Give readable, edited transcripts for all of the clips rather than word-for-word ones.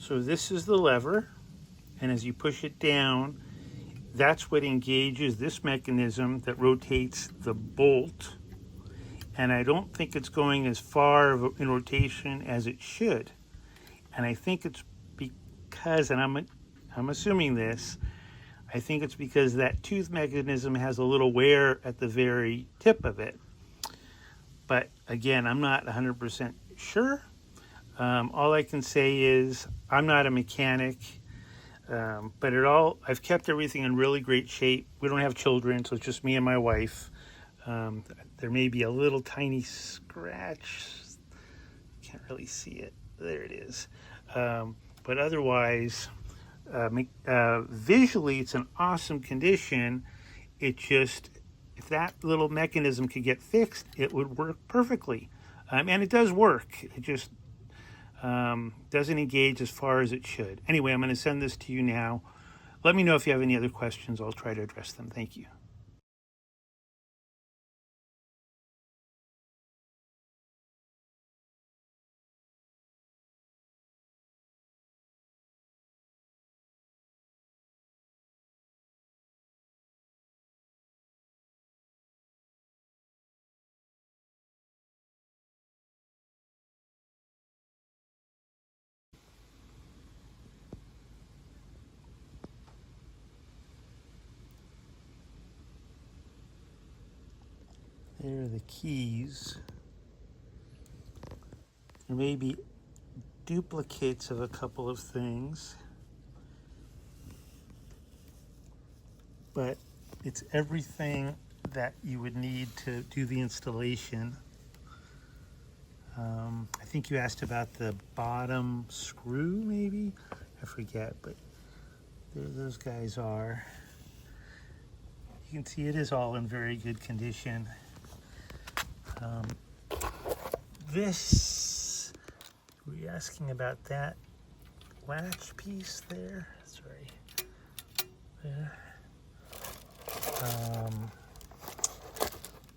So this is the lever, and as you push it down, that's what engages this mechanism that rotates the bolt. And I don't think it's going as far in rotation as it should. And I think it's because, and I'm assuming this, I think it's because that tooth mechanism has a little wear at the very tip of it. But again, I'm not 100% sure. All I can say is I'm not a mechanic, but I've kept everything in really great shape. We don't have children, so it's just me and my wife. There may be a little tiny scratch. Can't really see it. There it is. But otherwise, visually, it's an awesome condition. It just, if that little mechanism could get fixed, it would work perfectly. And it does work. It just doesn't engage as far as it should. Anyway, I'm going to send this to you now. Let me know if you have any other questions. I'll try to address them. Thank you. There are the keys. There may be duplicates of a couple of things, but it's everything that you would need to do the installation. I think you asked about the bottom screw, maybe? I forget, but there those guys are. You can see it is all in very good condition. This, were you asking about that latch piece there? Sorry. There.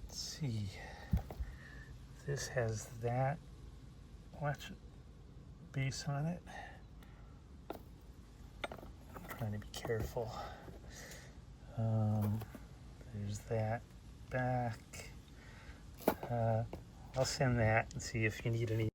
Let's see. This has that latch base on it. I'm trying to be careful. There's that back. I'll send that and see if you need any